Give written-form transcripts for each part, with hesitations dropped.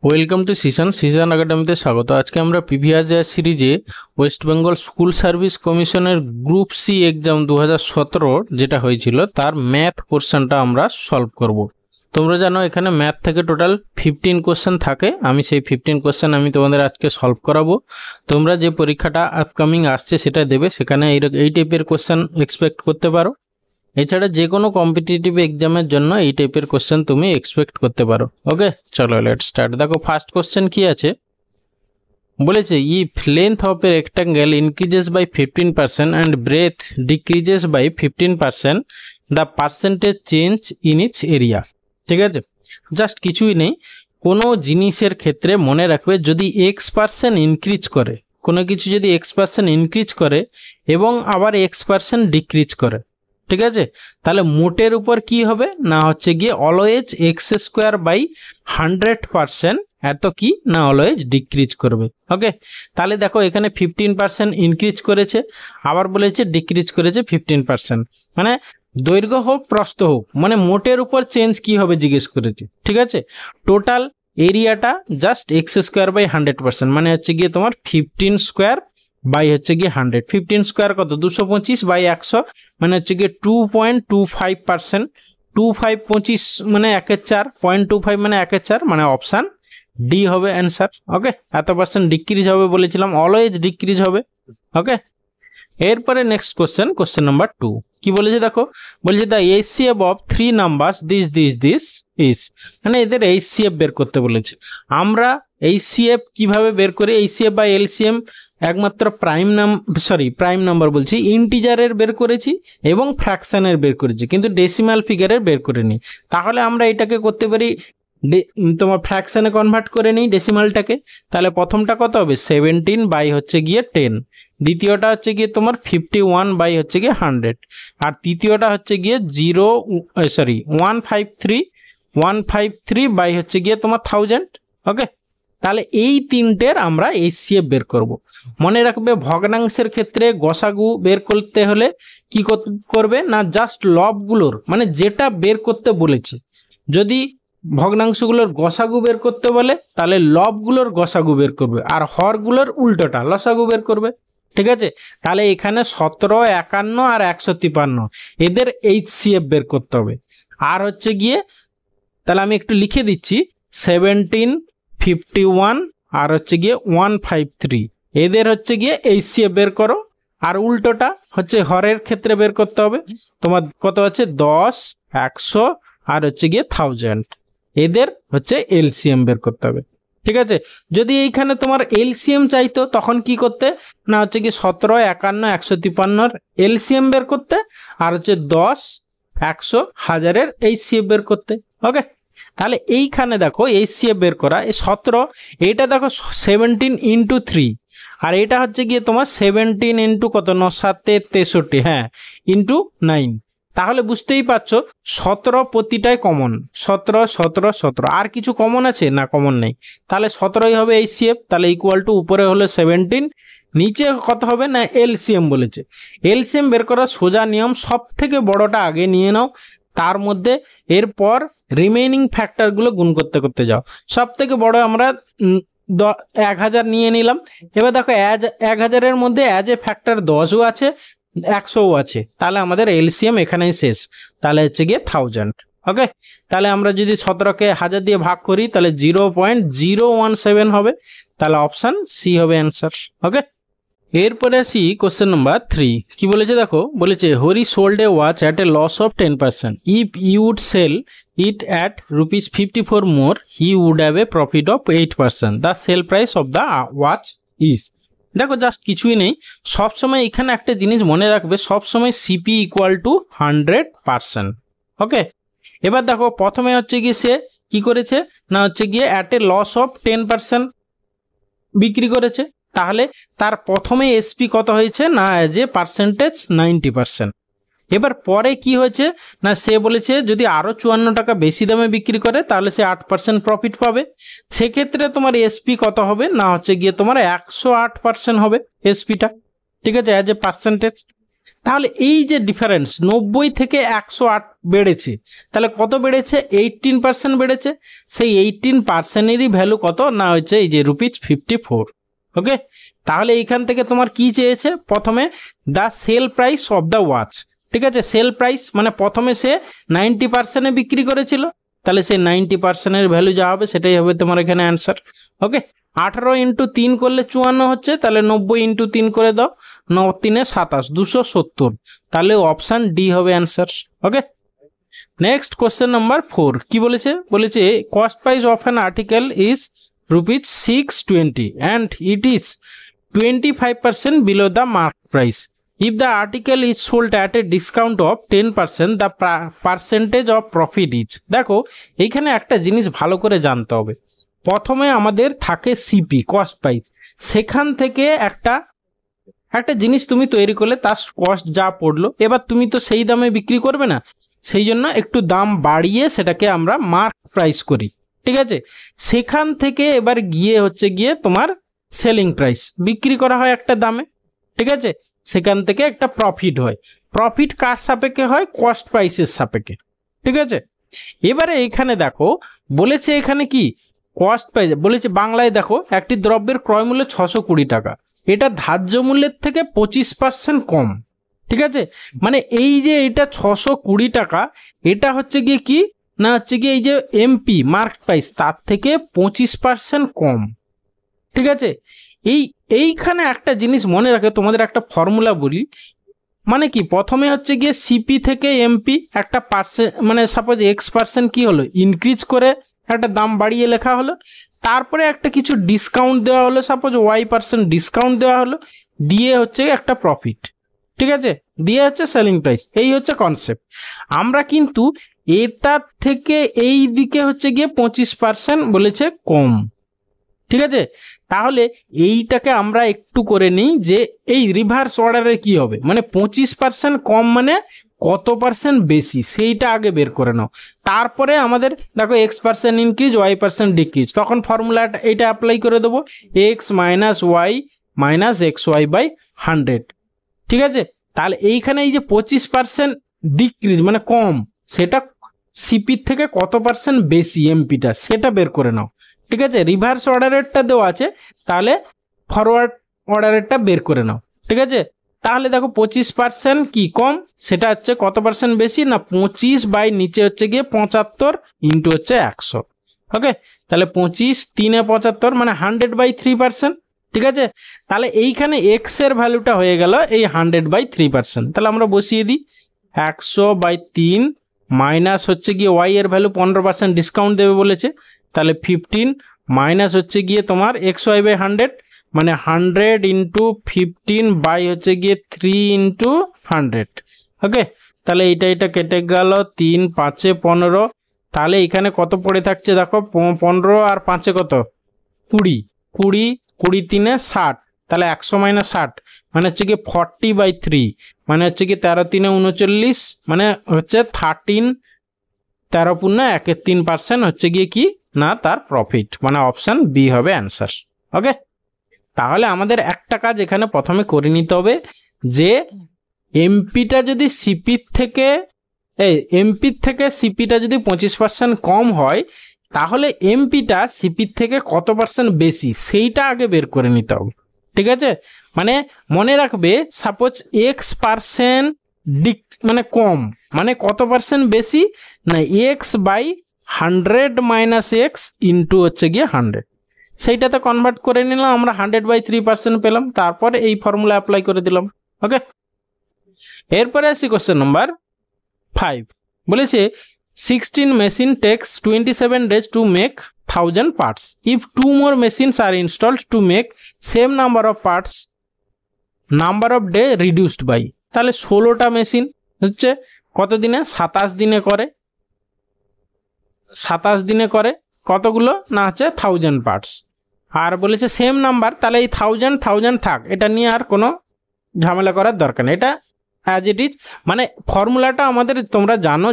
Welcome to season একাডেমিতে স্বাগত। আজকে আমরা প্রিভিয়াস ইয়ার সিরিজে ওয়েস্ট বেঙ্গল স্কুল সার্ভিস কমিশনের গ্রুপ সি এক্সাম 2017 যেটা হয়েছিল তার ম্যাথ পোর্শনটা আমরা সলভ করব। তোমরা জানো এখানে ম্যাথ থেকে টোটাল 15 কোশ্চেন থাকে। আমি সেই 15 কোশ্চেন আমি তোমাদের আজকে সলভ করাবো। তোমরা যে পরীক্ষাটা আপকামিং আসছে সেটা দেবে, সেখানে এই টাইপের কোশ্চেন এক্সপেক্ট করতে পারো। এছাড়া যে কোনো কম্পিটিটিভ এক্সামের জন্য এই টাইপের কোশ্চেন তুমি এক্সপেক্ট করতে পারো। ওকে, চলো লেটস স্টার্ট। দেখো ফার্স্ট কোশ্চেন কি আছে, বলেছে if length of a rectangle increases by 15% and breadth decreases by 15%, the percentage change in its area. ঠিক আছে, জাস্ট কিছুই নেই, কোনো জিনিসের ক্ষেত্রে মনে রাখবে যদি x% ইনক্রিজ করে, কোনো কিছু যদি x% ইনক্রিজ করে এবং আবার x% ডিক্রিজ করে, ঠিক আছে, তাহলে মোটের উপর কি হবে না হচ্ছে গিয়ে অলওয়েজ x² বাই 100% এত কি না অলওয়েজ ডিক্রিজ করবে। ওকে, তাহলে দেখো এখানে 15% ইনক্রিজ করেছে, আবার বলেছে ডিক্রিজ করেছে 15%, মানে দৈর্ঘ্য হোক প্রস্থ হোক, মানে মোটের উপর চেঞ্জ কি হবে জিজ্ঞেস করেছে। ঠিক আছে, টোটাল এরিয়াটা জাস্ট x² বাই 100%, মানে হচ্ছে গিয়ে তোমার 15² বাই হচ্ছে গিয়ে 100। 15² কত 225 বাই 100, মানে হচ্ছে গিয়ে 2.25%। 25 মানে 1/4, 0.25 মানে 1/4, মানে অপশান ডি হবে অ্যান্সার। ওকে, এত পার্সেন্ট ডিক্রিজ হবে বলেছিলাম, অলওয়েজ ডিক্রিজ হবে। ওকে, এরপরে নেক্সট কোশ্চেন নাম্বার 2 কি বলেছে দেখো, বলেছে the HCF of 3 numbers this is, মানে এদের এইচসিএফ বের করতে বলেছে। আমরা এইচসিএফ কিভাবে বের করি, এইচসিএফ বা এলসিএম একমাত্র প্রাইম নাম্বার বলছি, ইন্টিজারের বের করেছি এবং ফ্র্যাকশনের বের করেছি, কিন্তু ডেসিমাল ফিগারের বের করিনি। তাহলে আমরা এটাকে করতে পারি তোমার ফ্র্যাকশনে কনভার্ট করে নিই ডেসিমালটাকে। তাহলে প্রথমটা কত হবে 17 বাই হচ্ছে গিয়ে 10, দ্বিতীয়টা হচ্ছে গিয়ে তোমার 51 বাই হচ্ছে গিয়ে 100, আর তৃতীয়টা হচ্ছে গিয়ে 153 বাই হচ্ছে গিয়ে তোমার 1000। ওকে, তাহলে এই তিনটের আমরা এইচসিএফ বের করব। মনে রাখবে ভগ্নাংশের ক্ষেত্রে গসাগু বের করতে হলে কি করবে না, জাস্ট লবগুলোর মানে যেটা বের করতে বলেছে, যদি ভগ্নাংশগুলোর গসাগু বের করতে বলে তাহলে লবগুলোর গসাগু বের করবে, আর হরগুলোর উল্টোটা লসাগু বের করবে। ঠিক আছে, তাহলে এখানে 17, 51 আর 153 এদের এইচসিএফ বের করতে হবে। আর হচ্ছে গিয়ে তাহলে আমি একটু লিখে দিচ্ছি, 17, 51 আর হচ্ছে গিয়ে 153 এদের হচ্ছে গিয়ে এইচসিএফ বের করো। আর উল্টোটা হচ্ছে হরের ক্ষেত্রে বের করতে হবে, তোমার কত আছে 10, 100 আর হচ্ছে গিয়ে 1000, এদের হচ্ছে এলসিএম বের করতে হবে। ঠিক আছে, যদি এইখানে তোমার এলসিএম চাইতো তখন কি করতে না হচ্ছে কি 17, 51, 153 এলসিএম বের করতে, আর হচ্ছে 10, 100, 1000 এইচসিএফ বের করতে। ওকে, তাহলে এইখানে দেখো এইচসিএফ বের করা, এই 17 এটা দেখো 17 ইন্টু 3, আর এটা হচ্ছে গিয়ে তোমার 17 ইন্টু কত 9 7 63, হ্যাঁ, ইন্টু 9। তাহলে বুঝতেই পারছো 17 প্রতিটাই কমন, 17 17 17, আর কিছু কমন আছে না, কমন নেই, তাহলে 17ই হবে এইচসিএফ। তাহলে ইকুয়াল টু উপরে হলো 17, নিচে কত হবে না এলসিএম বলেছে। এলসিএম বের করার সোজা নিয়ম, সব থেকে বড়টা আগে নিয়ে নাও, তার মধ্যে এরপর রিমেইনিং ফ্যাক্টরগুলো গুণ করতে করতে যাও। সব থেকে বড় আমরা 1000 নিয়ে নিলাম। এবার দেখো 1000-এর মধ্যে অ্যাজ এ ফ্যাক্টর 10ও আছে, 100ও আছে, তাহলে আমাদের এলসিএম এখানেই শেষ, তাহলে হচ্ছে গিয়ে 1000। ওকে, তাহলে আমরা যদি 17কে 1000 দিয়ে ভাগ করি তাহলে 0.017 হবে, তাহলে অপশান সি হবে অ্যান্সার। ওকে, এরপরে আসি কোশ্চেন নাম্বার 3 কি বলেছে দেখো, বলেছে Hari sold a watch at a loss of 10%, if you would sell it at ₹54 more he would have a profit of 8%, the sale price of the watch is. দেখো just কিছুই নেই, সবসময় এখানে একটা জিনিস মনে রাখবে, সবসময় সিপি ইকুয়াল টু 100%। ওকে, এবার দেখো প্রথমে হচ্ছে গিয়ে সে কি করেছে না হচ্ছে গিয়ে অ্যাট এ লস অফ 10% বিক্রি করেছে, তাহলে তার প্রথমে এসপি কত হয়েছে না অ্যাজ এ পার্সেন্টেজ 90%। এবার পরে কি হয়েছে না সে বলেছে যদি আরও 54 টাকা বেশি দামে বিক্রি করে তাহলে সে 8% প্রফিট পাবে, সেক্ষেত্রে তোমার এসপি কত হবে না হচ্ছে গিয়ে তোমার 108% হবে এসপিটা। ঠিক আছে, অ্যাজ এ পার্সেন্টেজ। তাহলে এই যে ডিফারেন্স 90 থেকে 108 বেড়েছে, তাহলে কত বেড়েছে? 18% বেড়েছে। সেই 18%-এরই ভ্যালু কত না হচ্ছে এই যে ₹54। ওকে, তাহলে এইখান থেকে তোমার কি চেয়েছে? প্রথমে the sale price of the watch. ঠিক আছে, সেল প্রাইস মানে প্রথমে সে 90%-এ বিক্রি করেছিল, তাহলে সে 90%-এর ভ্যালু যা হবে সেটাই হবে তোমার এখানে অ্যান্সার। ওকে, 18 × 3 করলে 54 হচ্ছে, তাহলে 90 × 3 করে দাও, 9 × 3 = 27, 270, তাহলে অপশান ডি হবে answer. Okay, next question number 4 কি বলেছে? বলেছে cost price of an article is ₹620 and it is 25% below the market price. If the article is sold at a discount of 10%, the percentage of profit is। দেখো এইখানে একটা জিনিস ভালো করে জানতে হবে। প্রথমে আমাদের থাকে সিপি, কস্ট প্রাইস, সেখান থেকে একটা জিনিস তুমি তৈরি করলে তার কস্ট যা পড়লো, এবার তুমি তো সেই দামে বিক্রি করবে না, সেই জন্য একটু দাম বাড়িয়ে সেটাকে আমরা মার্ক প্রাইস করি। ঠিক আছে, সেখান থেকে এবার গিয়ে তোমার সেলিং প্রাইস বিক্রি করা হয় একটা দামে। ঠিক আছে, সেখান থেকে একটা প্রফিট হয়। প্রফিট কার সাপেক্ষে হয়? কস্ট প্রাইসের সাপেক্ষে। ঠিক আছে, এবারে এখানে দেখো বলেছে এখানে কি কস্ট প্রাইস বলেছে, বাংলায় দেখো একটি দ্রব্যের ক্রয় মূল্য 620 টাকা, এটা ধার্য মূল্যের থেকে 25% কম। ঠিক আছে, মানে এই যে এটা 620 টাকা, এটা হচ্ছে গিয়ে কি না হচ্ছে গিয়ে এই যে এমপি মার্কেট প্রাইস তার থেকে 25% কম। ঠিক আছে, এইখানে একটা জিনিস মনে রাখে, তোমাদের একটা ফর্মুলা বলি, মানে কি প্রথমে হচ্ছে গিয়ে সিপি থেকে এমপি একটা পার্সেন্ট, মানে সাপোজ X% কি হলো ইনক্রিজ করে একটা দাম বাড়িয়ে লেখা হলো, তারপরে একটা কিছু ডিসকাউন্ট দেওয়া হলো, সাপোজ Y% ডিসকাউন্ট দেওয়া হলো, দিয়ে হচ্ছে একটা প্রফিট। ঠিক আছে, দিয়ে হচ্ছে সেলিং প্রাইস। এই হচ্ছে কনসেপ্ট। আমরা কিন্তু এটার থেকে এই দিকে হচ্ছে গিয়ে 25% বলেছে কম। ঠিক আছে, তাহলে এইটাকে আমরা একটু করে নিই যে এই রিভার্স অর্ডারে কি হবে, মানে 25% কম মানে কত পার্সেন্ট বেশি সেইটা আগে বের করে নাও। তারপরে আমাদের দেখো X% ইনক্রিজ, Y% ডিক্রিজ, তখন ফর্মুলাটা এইটা অ্যাপ্লাই করে দেবো, X - Y - XY/100। ঠিক আছে, তাহলে এইখানে এই যে 25% ডিক্রিজ মানে কম, সেটা সিপির থেকে কত পার্সেন্ট বেশি এমপিটা সেটা বের করে নাও। ঠিক আছে, রিভার্স অর্ডারেরটা দেওয়া আছে, তাহলে ফরওয়ার্ড অর্ডারেরটা বের করে নাও। ঠিক আছে, তাহলে দেখো 25% কি কম, সেটা হচ্ছে কত পার্সেন্ট বেশি না 25 বাই নিচে হচ্ছে গিয়ে 75 ইন্টু হচ্ছে 100। ওকে, তাহলে 25 3 × 75 মানে 100/3%। ঠিক আছে, তাহলে এইখানে এক্স এর ভ্যালুটা হয়ে গেল এই 100/3%। তাহলে আমরা বসিয়ে দিই 100/3 মাইনাস হচ্ছে গিয়ে ওয়াই এর ভ্যালু 15% ডিসকাউন্ট দেবে বলেছে, তাহলে 15 মাইনাস হচ্ছে গিয়ে তোমার XY/100 মানে 100 × 15 বাই হচ্ছে গিয়ে 3 × 100। ওকে, তাহলে এটা কেটে গেল, 3 × 5 = 15, তাহলে এখানে কত পড়ে থাকছে দেখো 15 আর 5 কত 20, 20 20 3 60, তাহলে 100 - 60 মানে হচ্ছে গিয়ে 40/3 মানে হচ্ছে গিয়ে 13 3 39 মানে হচ্ছে 13 13 পূর্ণ 1/3% হচ্ছে গিয়ে কি না তার প্রফিট, মানে অপশান বি হবে অ্যান্সার। ওকে, তাহলে আমাদের একটা কাজ এখানে প্রথমে করে নিতে হবে যে এমপিটা যদি সিপির থেকে সিপিটা যদি 25% কম হয়, তাহলে এমপিটা সিপির থেকে কত পার্সেন্ট বেশি সেইটা আগে বের করে নিতে হবে। ঠিক আছে, মানে মনে রাখবে সাপোজ X% মানে কম মানে কত পার্সেন্ট বেশি না X/100 - X ইন্টু হচ্ছে গিয়ে 100, সেইটাতে কনভার্ট করে নিলাম আমরা, 100/3% পেলাম, তারপরে এই ফর্মুলা অ্যাপ্লাই করে দিলাম। ওকে, এরপরে আসি কোশ্চেন নাম্বার 5। বলেছে 16 machine takes 27 days to make 1000 parts. If 2 more machines are installed to make same number of parts, number of day reduced by। তাহলে 16টা মেশিন হচ্ছে কত দিনে 27 দিনে করে, 27 দিনে করে কতগুলো না হচ্ছে 1000 পার্টস। আর বলেছে সেম নাম্বার, তাহলে এই 1000 থাক, এটা নিয়ে আর কোনো ঝামেলা করার দরকার নেই, এটা অ্যাজ ইট ইজ। মানে ফর্মুলাটা আমাদের তোমরা জানো,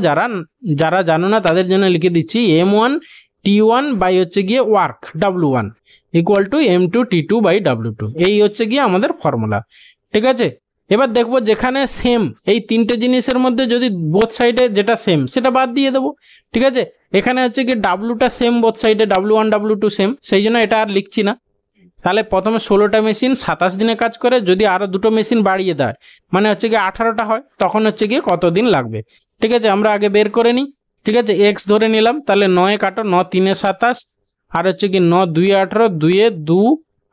যারা জানো না তাদের জন্য লিখে দিচ্ছি, M1 T1 বাই হচ্ছে গিয়ে work W1 = M2 T2 by W2, এই হচ্ছে গিয়ে আমাদের ফর্মুলা। ঠিক আছে, এবার দেখবো যেখানে সেম এই তিনটে জিনিসের মধ্যে যদি বোথ সাইডে যেটা সেম সেটা বাদ দিয়ে দেবো, ঠিক আছে। এখানে হচ্ছে কি ডাব্লুটা সেম বোথ সাইডে, W1 W2 সেম, সেই জন্য এটা আর লিখছি না। তাহলে প্রথমে 16টা মেশিন 27 দিনে কাজ করে, যদি আরও দুটো মেশিন বাড়িয়ে দেয় মানে হচ্ছে কি 18টা হয়, তখন হচ্ছে কি কত দিন লাগবে, ঠিক আছে। আমরা আগে বের করে নিই, ঠিক আছে। এক্স ধরে নিলাম, তাহলে 9 কাটো, 9 3 27, আর হচ্ছে কি 9 2 18, 2 2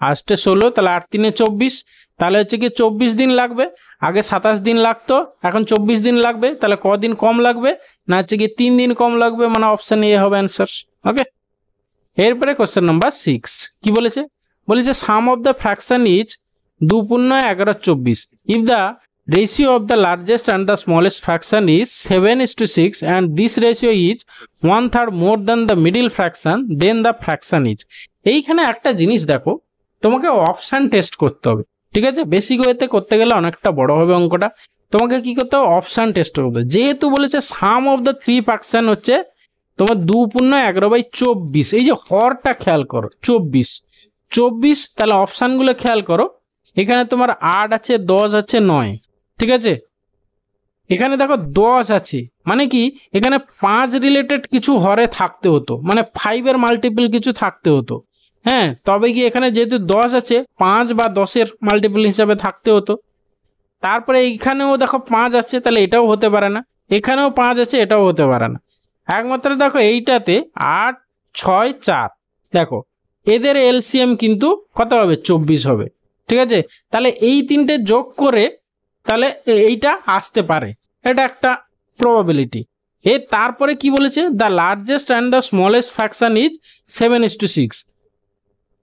8 16, তাহলে 8 3 24, তাহলে হচ্ছে কি 24 দিন লাগবে। আগে 27 দিন লাগতো, এখন 24 দিন লাগবে। তাহলে কদিন কম লাগবে না, হচ্ছে কি 3 দিন কম লাগবে, মানে অপশন এ হবে অ্যান্সার। ওকে, এরপরে কোশ্চেন নাম্বার 6 কি বলেছে, বলেছে sum of the fraction is 2 পূর্ণ 11 24 if the ratio of the largest and the smallest fraction is 7:6 and this ratio is 1/3 more than the middle fraction, then the fraction is. এইখানে একটা জিনিস দেখো, তোমাকে option test করতে হবে, ঠিক আছে। বেসিক ওয়েতে করতে গেলে অনেকটা বড় হবে অঙ্কটা, তোমাকে কি করতে হবে, অপশান টেস্ট করতে হবে। যেহেতু বলেছে সাম অফ দ্য 3 ফ্র্যাকশন হচ্ছে তোমার 2 পূর্ণ 11/24, এই যে হরটা খেয়াল করো 24, তাহলে অপশানগুলো খেয়াল করো। এখানে তোমার 8 আছে, 10 আছে, 9, ঠিক আছে। এখানে দেখো 10 আছে, মানে কি এখানে 5 রিলেটেড কিছু হরে থাকতে হতো, মানে 5-এর মাল্টিপল কিছু থাকতে হতো, হ্যাঁ। তবে কি এখানে যেহেতু 10 আছে, 5 বা 10-এর মাল্টিপল হিসাবে থাকতে হতো। তারপরে এইখানেও দেখো 5 আছে, তাহলে এটাও হতে পারে না। এখানেও 5 আছে, এটাও হতে পারে না। একমাত্র দেখো এইটাতে 8 6 4, দেখো এদের এলসিএম কিন্তু কত হবে, 24 হবে, ঠিক আছে। তাহলে এই তিনটে যোগ করে তাহলে এইটা আসতে পারে, এটা একটা প্রবাবিলিটি। তারপরে কি বলেছে, the largest and the smallest fraction is 7:6,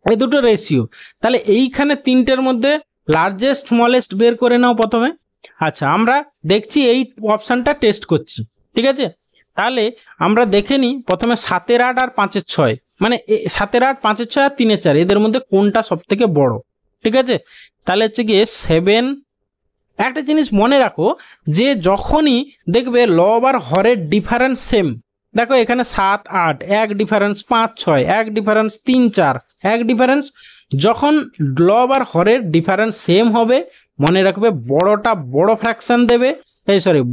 এই দুটো রেশিও। তাহলে এইখানে তিনটের মধ্যে লার্জেস্ট স্মলেস্ট বের করে নাও প্রথমে। আচ্ছা, আমরা দেখছি এই অপশানটা টেস্ট করছি, ঠিক আছে। তাহলে আমরা দেখে নিই প্রথমে 7-এর 8 আর 5-এর 6, মানে 7-এর 8 5-এর 6 আর 3-এর 4, এদের মধ্যে কোনটা সব থেকে বড়, ঠিক আছে। তাহলে হচ্ছে গিয়ে 7। একটা জিনিস মনে রাখো যে যখনই দেখবে লব আর হরের ডিফারেন্স সেম, দেখো এখানে 7 8 এক ডিফারেন্স, 5 6 এক ডিফারেন্স, 3 4 এক ডিফারেন্স, যখন লব আর হরের ডিফারেন্স সেম হবে মনে রাখবে বড়টা বড় ফ্র্যাকশন দেবে,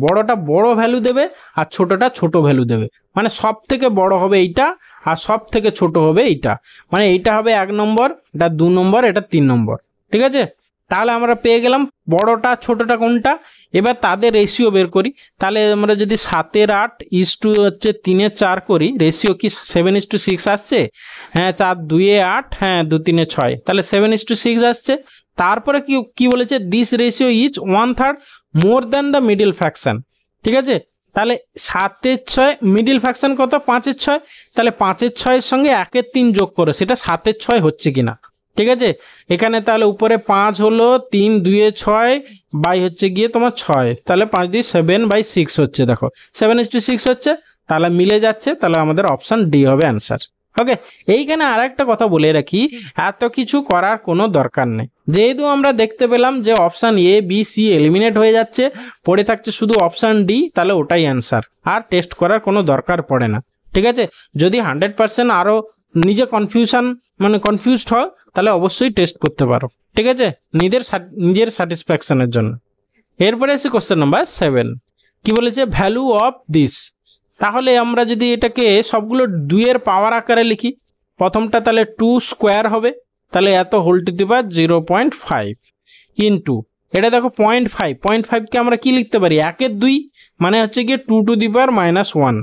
বড়টা বড় ভ্যালু দেবে আর ছোটটা ছোট ভ্যালু দেবে। মানে সব থেকে বড় হবে এইটা আর সব থেকে ছোট হবে এইটা, মানে এইটা হবে 1 নম্বর, এটা 2 নম্বর, এটা 3 নম্বর, ঠিক আছে। তাহলে আমরা পেয়ে গেলাম বড়টা ছোটটা কোনটা। এবার তাদের রেশিও বের করি। তাহলে আমরা যদি 7-এর 8 ইজটু হচ্ছে 3-এর 4 করি, রেশিও কি 7:6 আসছে, হ্যাঁ। 4 2-এ 8, হ্যাঁ 2 3-এ 6, তাহলে 7:6 আসছে। তারপরে কি বলেছে, this ratio is 1/3 more than the middle fraction, ঠিক আছে। তাহলে 7-এর 6 মিডিল ফ্র্যাকশন কত, 5-এর 6, তাহলে 5-এর 6-এর সঙ্গে 1-এর 3 যোগ করো, সেটা 7-এর 6 হচ্ছে কিনা, ঠিক আছে। এখানে তাহলে উপরে 5 হলো, 3 2-এ 6 বাই হচ্ছে গিয়ে তোমার 6, তাহলে 5 দিয়ে 7/6 হচ্ছে, দেখো 7:6 হচ্ছে, তাহলে মিলে যাচ্ছে। তাহলে আমাদের অপশান ডি হবে অ্যান্সার। ওকে, এইখানে আর একটা কথা বলে রাখি, এত কিছু করার কোনো দরকার নেই। যেহেতু আমরা দেখতে পেলাম যে option A B C eliminate হয়ে যাচ্ছে, পড়ে থাকছে শুধু অপশান ডি, তাহলে ওটাই অ্যান্সার, আর টেস্ট করার কোনো দরকার পড়ে না, ঠিক আছে। যদি 100% আরও নিজে কনফিউজড হয় তাহলে অবশ্যই টেস্ট করতে পারো, ঠিক আছে, নিজের স্যাটিসফ্যাকশনের জন্য। এরপরে এসে কোশ্চেন নাম্বার 7 কি বলেছে, ভ্যালু অফ দিস। তাহলে আমরা যদি এটাকে সবগুলো 2-এর পাওয়ার আকারে লিখি, প্রথমটা তাহলে 2 স্কোয়ার হবে, তাহলে এত whole to the power 0.5 into এটা দেখো 0.5কে আমরা কি লিখতে পারি, 1-এর 2, মানে হচ্ছে গিয়ে 2 to the power -1,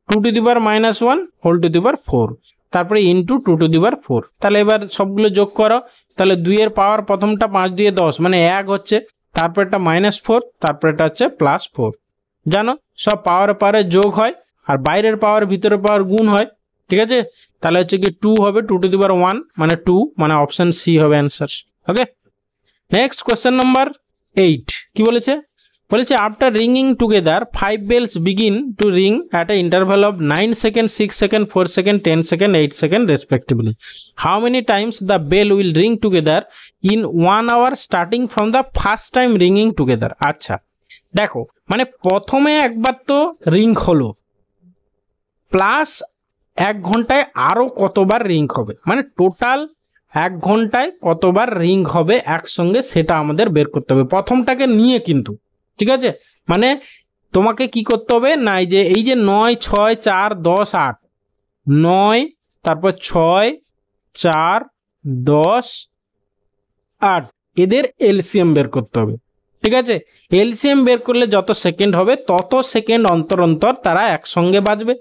2 to the power -1 whole to the power 4, তারপরে ইন্টু 2 টু দি পাওয়ার 4। তাহলে এবার সবগুলো যোগ করো, তাহলে 2-এর পাওয়ার প্রথমটা 5 দিয়ে 10 মানে 1 হচ্ছে, তারপর এটা -4, তারপর এটা হচ্ছে +4। জানো সব পাওয়ারে যোগ হয়, আর বাইরের পাওয়ার ভিতরের পাওয়ার গুণ হয়, ঠিক আছে। তাহলে হচ্ছে কি 2 হবে, 2 টু দি পাওয়ার 1 মানে 2, মানে অপশন সি হবে answer. Okay, next question number 8 কি বলেছে, after রিংইং together 5 bells begin to ring at an interval of 9 seconds, 6 seconds, 4 seconds, 10 seconds, 8 seconds respectively. How many times the bell will ring together in 1 hour starting from the first time ringing together? আচ্ছা দেখো, মানে প্রথমে একবার তো ring হলো, plus 1 ঘন্টায় আরো কতবার রিং হবে, মানে টোটাল 1 ঘন্টায় কতবার রিং হবে একসঙ্গে সেটা আমাদের বের করতে হবে প্রথমটাকে নিয়ে কিন্তু, ঠিক আছে? মানে তোমাকে কি করতে হবে না, এই যে 9 6 4 10 8, 9 তারপর 6 4 10 8 এদের এলসিএম বের করতে হবে, ঠিক আছে? এলসিএম বের করলে যত সেকেন্ড হবে তত সেকেন্ড অন্তর অন্তর তারা একসঙ্গে বাজবে,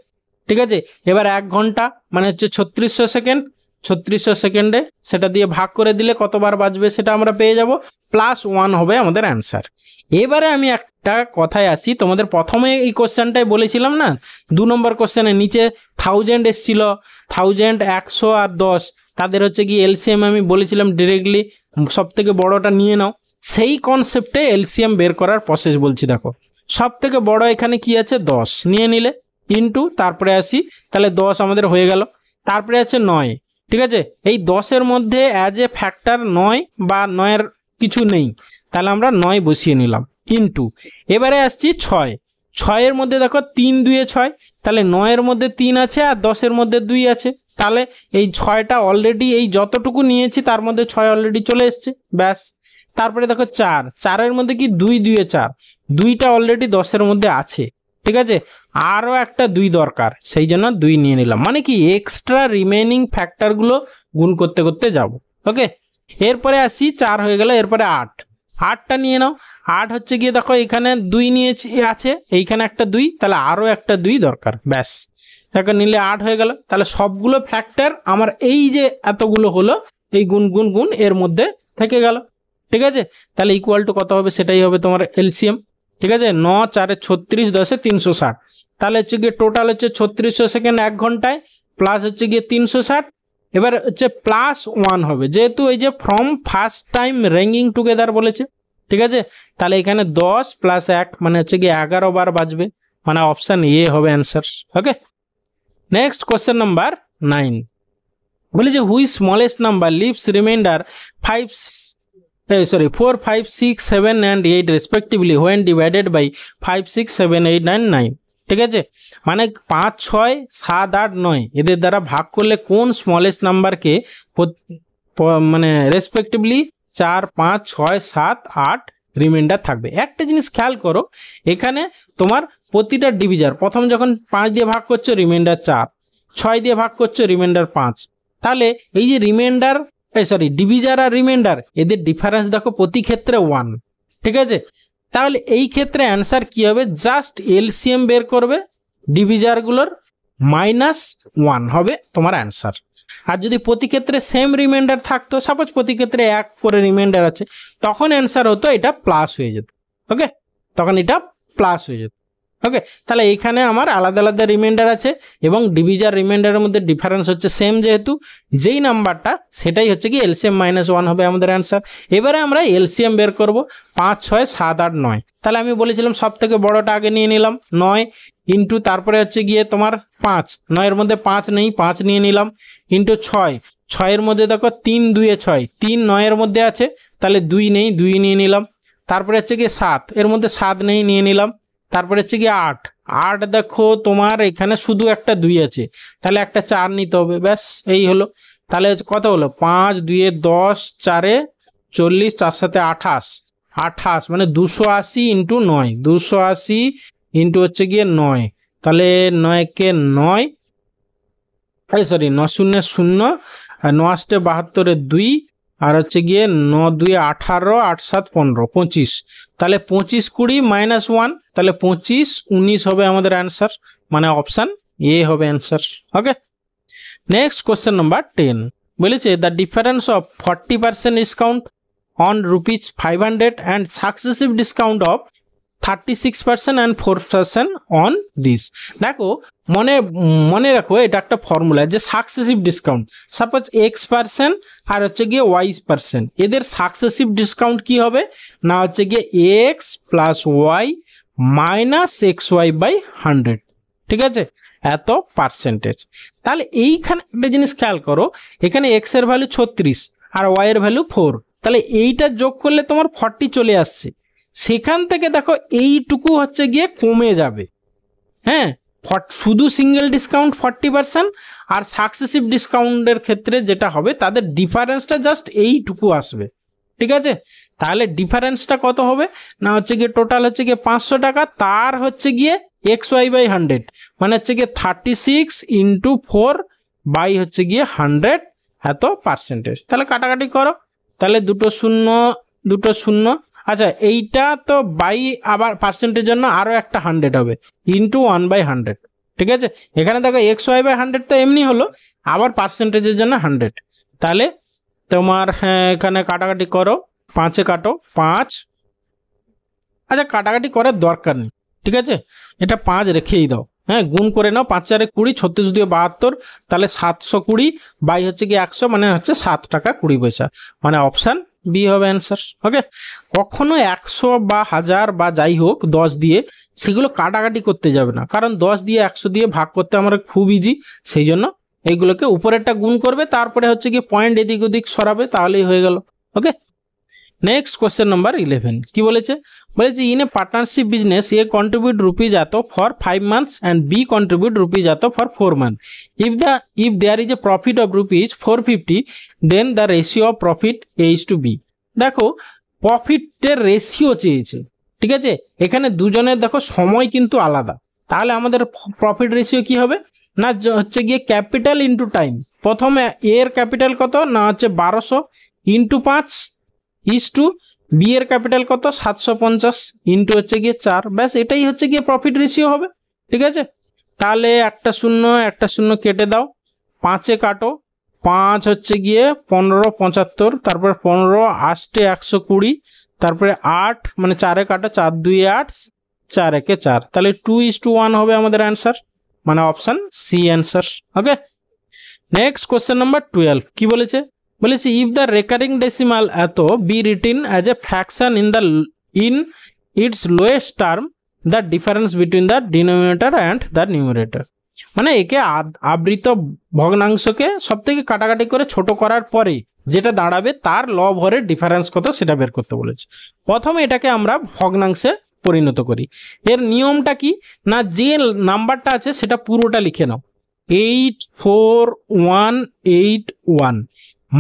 ঠিক আছে? এবার 1 ঘন্টা মানে হচ্ছে 3600 সেকেন্ড, 3600 সেকেন্ডে সেটা দিয়ে ভাগ করে দিলে কতবার বাজবে সেটা আমরা পেয়ে যাব, +1 হবে আমাদের অ্যান্সার। এবারে আমি একটা কথায় আসি, তোমাদের প্রথমে এই কোশ্চেনটাই বলেছিলাম না, 2 নম্বর কোশ্চেনের নিচে 1000 এসেছিল, 1000 100 আর 10 তাদের হচ্ছে কি এলসিএম আমি বলেছিলাম ডিরেক্টলি সব থেকে বড়টা নিয়ে নাও, সেই কনসেপ্টে এলসিএম বের করার প্রসেস বলছি। দেখো সব থেকে বড় এখানে কি আছে 10 নিয়ে নিলে ইনটু, তারপরে আসি তাহলে 10 আমাদের হয়ে গেল, তারপরে আছে 9, ঠিক আছে? এই 10-এর মধ্যে অ্যাজ এ ফ্যাক্টর 9 বা 9-এর কিছু নেই, তাহলে আমরা 9 বসিয়ে নিলাম ইনটু, এবারে আসছি 6, 6-এর মধ্যে দেখো 3 2 6, তাহলে 9-এর মধ্যে 3 আছে আর 10-এর মধ্যে 2 আছে, তাহলে এই 6টা অলরেডি এই যতটুকু নিয়েছি তার মধ্যে 6 অলরেডি চলে এসছে, ব্যাস। তারপরে দেখো 4, 4-এর মধ্যে কি 2 2 4, 2টা অলরেডি 10-এর মধ্যে আছে, ঠিক আছে? আরও একটা 2 দরকার, সেই জন্য 2 নিয়ে নিলাম, মানে কি এক্সট্রা রিমেনিং ফ্যাক্টরগুলো গুণ করতে করতে যাব, ওকে? এরপরে আসি 4 হয়ে গেল, এরপরে 8, 8টা নিয়ে নাও, 8 হচ্ছে গিয়ে দেখো এখানে 2 নিয়েছি আছে, এইখানে একটা 2, তাহলে আরও একটা 2 দরকার, ব্যাস। দেখো নিলে 8 হয়ে গেল, তাহলে সবগুলো ফ্যাক্টর আমার এই যে এতগুলো হলো এই গুণ গুণ গুণ এর মধ্যে থেকে গেল, ঠিক আছে? তাহলে ইকুয়াল টু কত হবে, সেটাই হবে তোমার এলসিএম, ঠিক আছে? 9 4 36 10 360, তাহলে হচ্ছে গিয়ে টোটাল হচ্ছে 3600 সেকেন্ড 1 ঘন্টায়, প্লাস হচ্ছে গিয়ে 360, এবার হচ্ছে +1 হবে, যেহেতু এই যে ফ্রম ফার্স্ট টাইম রিংইং টুগেদার বলেছে, ঠিক আছে? তাহলে এখানে 10 + 1 মানে হচ্ছে গিয়ে 11 বার বাজবে, মানে অপশান এ হবে answer, okay? Next question number 9 বলেছে which smallest number leaves remainder 4 5 6 7 and 8 respectively when divided by 5 6 7 8 9 9, ঠিক আছে? মানে 5 6 7 8 9 এদের দ্বারা ভাগ করলে কোন স্মলেস্ট নাম্বারকে মানে রেসপেক্টিভলি 4 5 6 7 8 রিমাইন্ডার থাকবে। একটা জিনিস খেয়াল করো, এখানে তোমার প্রতিটা ডিভিজার প্রথম যখন 5 দিয়ে ভাগ করছো রিমাইন্ডার 4, 6 দিয়ে ভাগ করছো রিমাইন্ডার 5, তাহলে এই যে রিমাইন্ডার ডিভিজার আর রিমাইন্ডার এদের ডিফারেন্স দেখো প্রতি ক্ষেত্রে 1, ঠিক আছে? তাহলে এই ক্ষেত্রে অ্যান্সার কি হবে, জাস্ট এলসিএম বের করবে, ডিভিজারগুলোর -1 হবে তোমার অ্যান্সার। আর যদি প্রতি ক্ষেত্রে সেম রিমাইন্ডার থাকতো, সাপোজ প্রতি ক্ষেত্রে 1 করে রিমাইন্ডার আছে, তখন অ্যান্সার হতো এটা প্লাস হয়ে যেত, ওকে? তখন এটা প্লাস হয়ে যেত, ওকে? তাহলে এইখানে আমার আলাদা আলাদা রিমাইন্ডার আছে এবং ডিভিজার রিমাইন্ডারের মধ্যে ডিফারেন্স হচ্ছে সেম, যেহেতু যেই নাম্বারটা সেটাই হচ্ছে কি এলসিএম -1 হবে আমাদের অ্যান্সার। এবারে আমরা এলসিএম বের করব 5 6 7 8 9, তাহলে আমি বলেছিলাম সব থেকে বড়টা আগে নিয়ে নিলাম 9 ইন্টু, তারপরে হচ্ছে গিয়ে তোমার 5, 9-এর মধ্যে 5 নেই, 5 নিয়ে নিলাম ইন্টু 6, 6-এর মধ্যে দেখো 3 2 6, 3 9-এর মধ্যে আছে, তাহলে 2 নেই, 2 নিয়ে নিলাম, তারপরে হচ্ছে গিয়ে 7, এর মধ্যে 7 নেই, নিয়ে নিলাম, তারপরে হচ্ছে কি 8, 8 দেখো তোমার এখানে শুধু একটা 2 আছে, তাহলে একটা 4 নিতে হবে, ব্যাস এই হলো। তাহলে কত হলো 5 2 10 4 40 4 7 28, 28 মানে 280 ইন্টু 9, 280 ইন্টু হচ্ছে গিয়ে 9, তাহলে 9 কে 9 9 0 0 আর 9 8 72 2 আর হচ্ছে গিয়ে 9 2 18 8 7 15 25, তাহলে 25 20 -1, তাহলে 25 19 হবে আমাদের অ্যান্সার, মানে অপশান এ হবে answer, okay? Next question number 10 বলেছে the difference of 40% discount on ₹500 and successive discount of 36% and 4% on this. দেখো মনে রাখো এটা একটা ফর্মুলা যে সাকসেসিভ ডিসকাউন্ট, সাপোজ X% আর হচ্ছে গিয়ে Y%, এদের সাকসেসিভ ডিসকাউন্ট কি হবে না হচ্ছে গিয়ে X + Y - XY/100, ঠিক আছে? এত পার্সেন্টেজ। তাহলে এইখানে একটা জিনিস খেয়াল করো, এখানে X এর ভ্যালু 36 আর Y এর ভ্যালু 4, তাহলে এইটা যোগ করলে তোমার 40 চলে আসছে, সেখান থেকে দেখো এইটুকু হচ্ছে গিয়ে কমে যাবে, হ্যাঁ? শুধু সিঙ্গেল ডিসকাউন্ট 40% আর সাকসেসিভ ডিসকাউন্টের ক্ষেত্রে যেটা হবে তাদের ডিফারেন্সটা জাস্ট এইটুকু আসবে, ঠিক আছে। তাহলে ডিফারেন্সটা কত হবে না হচ্ছে গিয়ে টোটাল হচ্ছে গিয়ে 500 টাকা, তার হচ্ছে গিয়ে XY/100 মানে হচ্ছে গিয়ে 36 × 4 বাই হচ্ছে গিয়ে 100 এত পার্সেন্টেজ। তাহলে কাটাকাটি করো, তাহলে দুটো শূন্য। আচ্ছা এইটা তো বাই আবার পার্সেন্টের জন্য আরও একটা 100 হবে ইন্টু 1/100, ঠিক আছে। এখানে দেখো XY/100 তো এমনি হলো, আবার পার্সেন্টেজের জন্য 100। তাহলে তোমার এখানে কাটাকাটি করো, 5-এ কাটো 5। আচ্ছা কাটাকাটি করার দরকার নেই, ঠিক আছে, এটা 5 রেখেই দাও। হ্যাঁ গুণ করে নাও, 5-4 20, 36 72, তাহলে 720 বাই হচ্ছে কি 100 মানে হচ্ছে 7 টাকা 20 পয়সা, মানে অপশান বি হবে অ্যান্সার। ওকে, কখনো 100 বা 1000 বা যাই হোক 10 দিয়ে সেগুলো কাটাকাটি করতে যাবে না, কারণ 10 দিয়ে 100 দিয়ে ভাগ করতে আমরা খুব ইজি, সেই জন্য এইগুলোকে উপরেরটা গুণ করবে, তারপরে হচ্ছে কি পয়েন্ট এদিক ওদিক সরাবে, তাহলেই হয়ে গেল। ওকে, নেক্সট কোশ্চেন নাম্বার 11 কি বলেছে, in a partnership business A contribute rupees এত for 5 months and B contribute rupees এত for 4 months। if there is a profit of rupees 450 then the ratio of profit A is to B। দেখো প্রফিটের ratio চেয়েছে, ঠিক আছে, এখানে দুজনের দেখো সময় কিন্তু আলাদা, তাহলে আমাদের প্রফিট রেশিও কি হবে না হচ্ছে গিয়ে ক্যাপিটাল ইন্টু টাইম। প্রথমে এর ক্যাপিটাল কত না হচ্ছে 1200 ইন্টু 5 ইস টু বি এর ক্যাপিটাল কত 750 ইন্টু হচ্ছে গিয়ে 4, ব্যাস এটাই হচ্ছে গিয়ে প্রফিট রেশিও হবে, ঠিক আছে। তাহলে একটা শূন্য কেটে দাও, 5-এ কাটো, 5 হচ্ছে গিয়ে 15 75, তারপরে 15 8 120, তারপরে 8 মানে 4-এ কাটো, 4 2 8, 4 1 4, তাহলে 2:1 হবে আমাদের অ্যান্সার, মানে option C answer. Okay, next question number 12 কি বলেছে, if the recurring decimal এত be written as a fraction in its lowest term, the difference between the denominator and the numerator। মানে একে আবৃত ভগ্নাংশকে সব থেকে কাটাকাটি করে ছোট করার পরে যেটা দাঁড়াবে তার লব হরের ডিফারেন্স কত সেটা বের করতে বলেছে। প্রথমে এটাকে আমরা ভগ্নাংশে পরিণত করি। এর নিয়মটা কি না, যে নাম্বারটা আছে সেটা পুরোটা লিখে নাও, 84181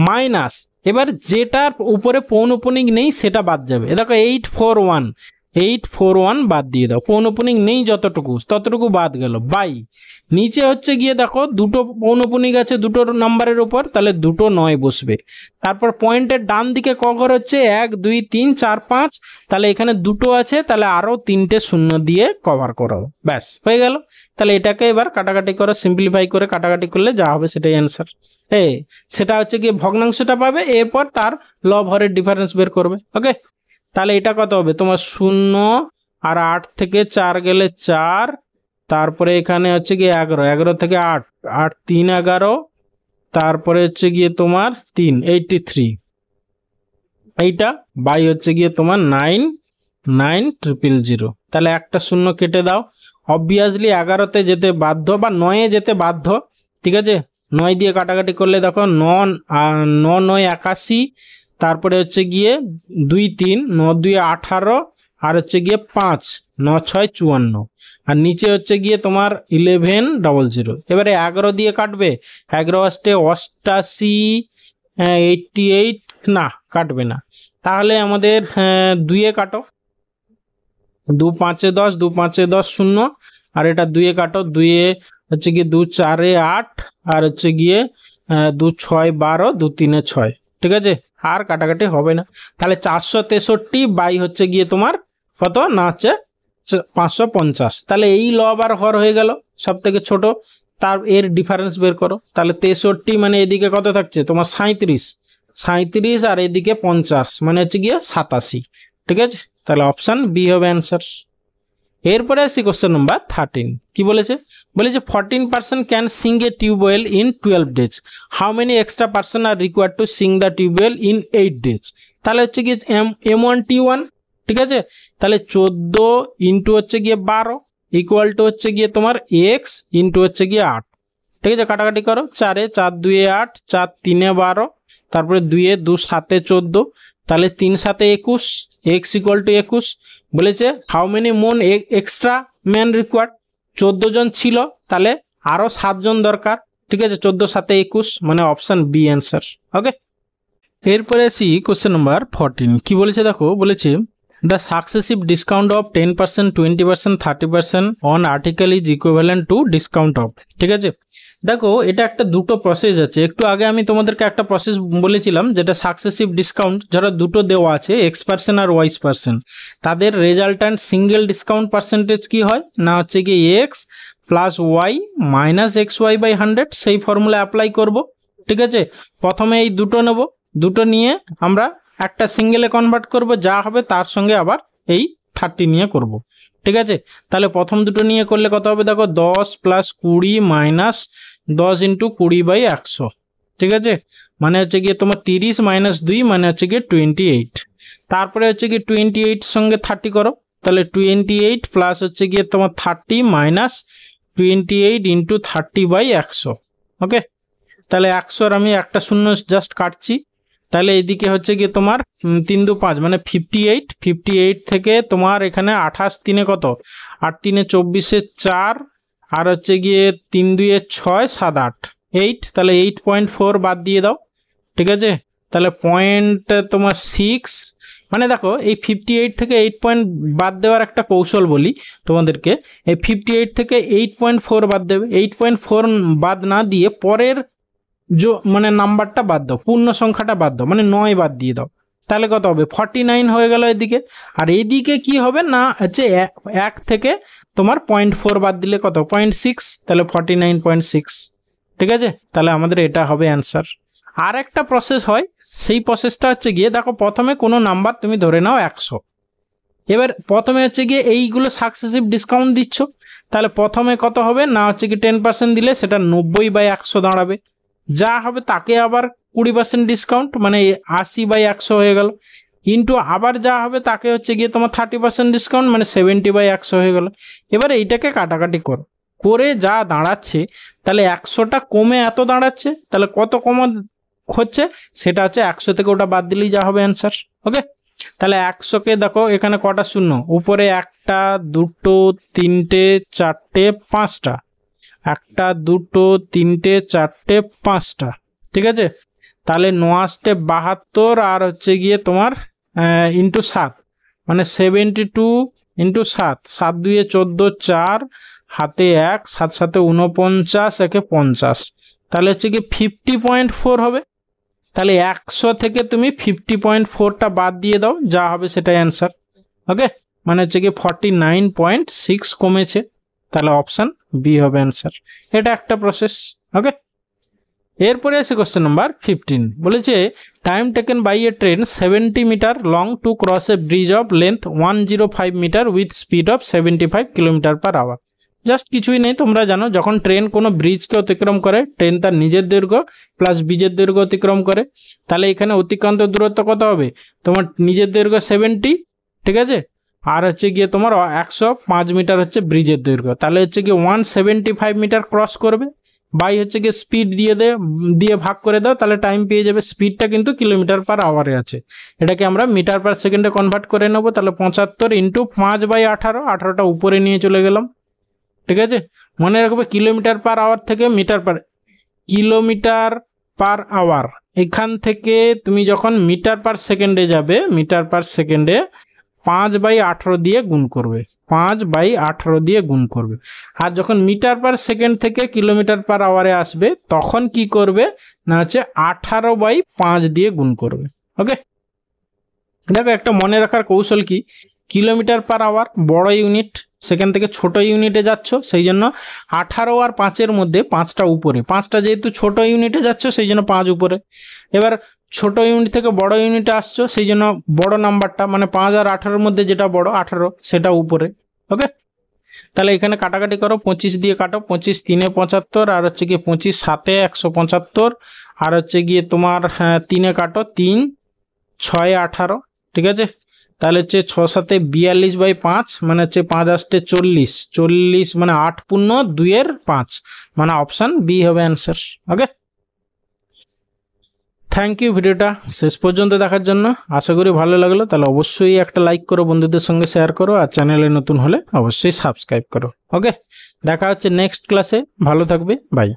মাইনাস, এবার যেটার উপরে পৌনঃপুনিক নেই সেটা বাদ যাবে। দেখো 841 বাদ দিয়ে দাও, পৌনঃপুনিক নেই যতটুকু ততটুকু বাদ গেল, বাই নিচে হচ্ছে গিয়ে দেখো দুটো পৌনঃপুনিক আছে দুটো নাম্বারের উপর, তাহলে দুটো 9 বসবে। তারপর পয়েন্টের ডান দিকে ক ঘর হচ্ছে 1 2 3 4 5, তাহলে এখানে দুটো আছে, তাহলে আরো 3টে শূন্য দিয়ে কভার করো, ব্যাস হয়ে গেল। তাহলে এটাকে এবার কাটাকাটি করো, সিম্পলিফাই করে কাটাকাটি করলে যা হবে সেটাই অ্যান্সার। সেটা হচ্ছে কি ভগ্নাংশটা পাবে, এরপর তার লব হরের ডিফারেন্স বের করবে। ওকে, তাহলে এটা কত হবে তোমার 0 আর 8 থেকে 4 গেলে 4, তারপরে এখানে হচ্ছে গিয়ে 11 থেকে 8 8 3 11, তারপরে হচ্ছে গিয়ে তোমার 3 83, এইটা বাই হচ্ছে গিয়ে তোমার 99000। তাহলে একটা শূন্য কেটে দাও, অবভিয়াসলি 11তে যেতে বাধ্য বা 9-এ যেতে বাধ্য, ঠিক আছে। 9 দিয়ে কাটাকাটি করলে দেখো 9 9 81, তারপরে হচ্ছে গিয়ে 2 3 9 2 18, আর হচ্ছে গিয়ে 5 9 6 54, আর নিচে হচ্ছে গিয়ে তোমার 1100। এবারে 11 দিয়ে কাটবে, 11 আসতে 88 88, না কাটবে না, তাহলে আমাদের 2-এ কাটো, 2 5 10 2 5 10 0, আর এটা 2-এ কাটো, 2-এ হচ্ছে গিয়ে 2 4 8, আর হচ্ছে গিয়ে 2 6 12 2 3 6, ঠিক আছে, আর কাটাকাটি হবে না। তাহলে 463 বাই হচ্ছে গিয়ে তোমার কত না হচ্ছে 550, তাহলে এই লব আর হর হয়ে গেল সব থেকে ছোট, তার এর ডিফারেন্স বের করো। তাহলে 63 মানে এদিকে কত থাকছে তোমার 37, আর এদিকে 50 মানে হচ্ছে গিয়ে 87, ঠিক আছে। তাহলে অপশান বি হবে অ্যান্সার। এরপরে আসি কোশ্চেন নাম্বার 13 কি বলেছে, 14% can sink a tubewell in 12 days, how many extra person are required to sink the tubewell in 8 days। তাহলে হচ্ছে গিয়ে M1T1, ঠিক আছে, তাহলে 14 ইন্টু হচ্ছে গিয়ে 12 ইকুয়াল টু হচ্ছে গিয়ে তোমার x ইন্টু হচ্ছে গিয়ে 8, ঠিক আছে, কাটাকাটি করো, 4 4 2 8 4 3 12, তারপরে 2 2 7 14, তাহলে 3 7 21, x ইকুয়াল টু 21। বলেছে হাউ মেনি মোন এক্সট্রা ম্যান রিকোয়ার্ড, 14 জন ছিল, তাহলে আরো 7 জন দরকার। ঠিক আছে, 14 7 21, মানে অপশন বি অ্যান্সার। ওকে, এরপরে আসি কোশ্চেন নাম্বার 14। কি বলেছে দেখো, বলেছে the successive discount of 10%, 20%, 30% on article is equivalent to discount of. ঠিক আছে, দেখো এটা একটা দুটো প্রসেস আছে। একটু আগে আমি তোমাদেরকে একটা প্রসেস বলেছিলাম, যেটা সাকসেসিভ ডিসকাউন্ট, যারা দুটো দেওয়া আছে X% আর Y%, তাদের রেজাল্ট্যান্ট সিঙ্গেল ডিসকাউন্ট পার্সেন্টেজ কি হয় না, হচ্ছে কি x plus Y minus XY/100, সেই ফর্মুলা অ্যাপ্লাই করব। ঠিক আছে, প্রথমে এই দুটো নেব, দুটো নিয়ে আমরা একটা সিঙ্গেলে কনভার্ট করব, যা হবে তার সঙ্গে আবার এই 30 নিয়ে করব। ঠিক আছে, তাহলে প্রথম দুটো নিয়ে করলে কত হবে দেখো, 10 প্লাস 20 মাইনাস 10 ইন্টু 20/100। ঠিক আছে, মানে হচ্ছে গিয়ে তোমার 30 মাইনাস 2 মানে হচ্ছে গিয়ে 28। তারপরে হচ্ছে গিয়ে 28 সঙ্গে 30 করো, তাহলে 28 প্লাস হচ্ছে গিয়ে তোমার 30 মাইনাস 28 ইন্টু 30/100। ওকে, তাহলে 100 আমি একটা শূন্য জাস্ট কাটছি, তাহলে এইদিকে হচ্ছে গিয়ে তোমার 3 2 5 মানে 58 থেকে তোমার এখানে 28 3 কত, 8 3 24 4, আর হচ্ছে গিয়ে 3 2 6 7 8 8, তাহলে 8.4 বাদ দিয়ে দাও। ঠিক আছে, তাহলে পয়েন্ট তোমার 6, মানে দেখো এই 58 থেকে 8 পয়েন্ট বাদ দেওয়ার একটা কৌশল বলি তোমাদেরকে। এই 58 থেকে 8.4 বাদ দেবে, 8.4 বাদ না দিয়ে পরের মানে নাম্বারটা বাদ দাও, পূর্ণ সংখ্যাটা বাদ দাও, মানে 9 বাদ দিয়ে দাও, তাহলে কত হবে 49 হয়ে গেল এদিকে। আর এইদিকে কি হবে না, হচ্ছে 1 থেকে তোমার 0.4 বাদ দিলে কত 0.6, তাহলে 49.6। ঠিক আছে, তাহলে আমাদের এটা হবে অ্যান্সার। আর একটা প্রসেস হয়, সেই প্রসেসটা হচ্ছে গিয়ে দেখো, প্রথমে কোনো নাম্বার তুমি ধরে নাও 100, এবার প্রথমে হচ্ছে গিয়ে এইগুলো সাকসেসিভ ডিসকাউন্ট দিচ্ছ, তাহলে প্রথমে কত হবে না, হচ্ছে কি 10% দিলে সেটা 90/100 দাঁড়াবে, যা হবে তাকে আবার 20% ডিসকাউন্ট, মানে 80/100 হয়ে গেল, ইন্টু আবার যা হবে তাকে হচ্ছে গিয়ে তোমার 30% ডিসকাউন্ট, মানে 70/100 হয়ে গেল। এবার এইটাকে কাটাকাটি করে যা দাঁড়াচ্ছে, তাহলে 100টা কমে এত দাঁড়াচ্ছে, তাহলে কত কম হচ্ছে সেটা হচ্ছে 100 থেকে ওটা বাদ দিলেই যা হবে অ্যান্সার। ওকে, তাহলে 100কে দেখো এখানে কটা শূন্য, উপরে 1টা 2টো 3টে 4টে 5টা, 1টা 2টো 3টে 4টে 5টা। ঠিক আছে, তাহলে 9 72, আর হচ্ছে গিয়ে তোমার ইন্টু 7, মানে 72 ইন্টু 7, 7 2 14, 4 হাতে 1, 7 7 49, একে 50, তাহলে হচ্ছে কি 50.4 হবে। তাহলে 100 থেকে তুমি 50.4টা বাদ দিয়ে দাও, যা হবে সেটাই অ্যান্সার। ওকে, মানে হচ্ছে কি 49.6 কমেছে, তাহলে অপশান বি হবে অ্যান্সার। এটা একটা প্রসেস। ওকে, এরপরে আছে কোশ্চেন নাম্বার 15। বলেছে time taken by a train 70 metre long to cross a bridge of length 105 metre with speed of 75 kilometre per hour. Just কিছুই নেই, তোমরা জানো যখন ট্রেন কোনো ব্রিজকে অতিক্রম করে, ট্রেন তার নিজের দৈর্ঘ্য প্লাস ব্রিজের দৈর্ঘ্য অতিক্রম করে, তাহলে এখানে অতিক্রান্ত দূরত্ব কত হবে, তোমার নিজের দৈর্ঘ্য 70, ঠিক আছে, আর হচ্ছে গিয়ে তোমার 105 মিটার হচ্ছে ব্রিজের দৈর্ঘ্য, তাহলে হচ্ছে গিয়ে 175 মিটার ক্রস করবে, বাই হচ্ছে গিয়ে স্পিড দিয়ে ভাগ করে দাও, তাহলে টাইম পেয়ে যাবে। স্পিডটা কিন্তু কিলোমিটার/আওয়ারে আছে, এটাকে আমরা মিটার/সেকেন্ডে কনভার্ট করে নেবো, তাহলে 75 ইন্টু 5/18, 18টা উপরে নিয়ে চলে গেলাম। ঠিক আছে, মনে রাখবে কিলোমিটার/আওয়ার থেকে কিলোমিটার/আওয়ার, এখান থেকে তুমি যখন মিটার/সেকেন্ডে যাবে, মিটার/সেকেন্ডে 5/18 দিয়ে গুণ করবে, 5/18 দিয়ে গুণ করবে। আর যখন মিটার/সেকেন্ড থেকে কিলোমিটার/আওয়ারে আসবে, তখন কি করবে না হচ্ছে 18/5 দিয়ে গুণ করবে। ওকে, দেখো একটা মনে রাখার কৌশল কি, কিলোমিটার/আওয়ার বড় ইউনিট, সেখান থেকে ছোট ইউনিটে যাচ্ছ, সেই জন্য 18 আর 5-এর মধ্যে 5টা উপরে, 5টা যেহেতু ছোট ইউনিটে যাচ্ছ সেই জন্য 5 উপরে। এবার ছোট ইউনিট থেকে বড় ইউনিটে আসছো, সেই জন্য বড় নাম্বারটা মানে 5 আর 18-এর মধ্যে যেটা বড় 18 সেটা উপরে। ওকে, তাহলে এখানে কাটাকাটি করো, 25 দিয়ে কাটো, 25 3 75, আর হচ্ছে গিয়ে 25 7 175, আর হচ্ছে গিয়ে তোমার 3 কাটো, 3 6 18, ঠিক আছে, তাহলে হচ্ছে 6 7 42/5, মানে হচ্ছে 5 আসতে 40, 40 মানে 8 পূর্ণ 2-এর 5, মানে অপশান বি হবে অ্যান্সার। ওকে, থ্যাংক ইউ ভিডিওটা শেষ পর্যন্ত দেখার জন্য। আশা করি ভালো লাগলো। তাহলে অবশ্যই একটা লাইক করো, বন্ধুদের সঙ্গে শেয়ার করো, আর চ্যানেলে নতুন হলে অবশ্যই সাবস্ক্রাইব করো। ওকে, দেখা হচ্ছে নেক্সট ক্লাসে। ভালো থাকবে, বাই।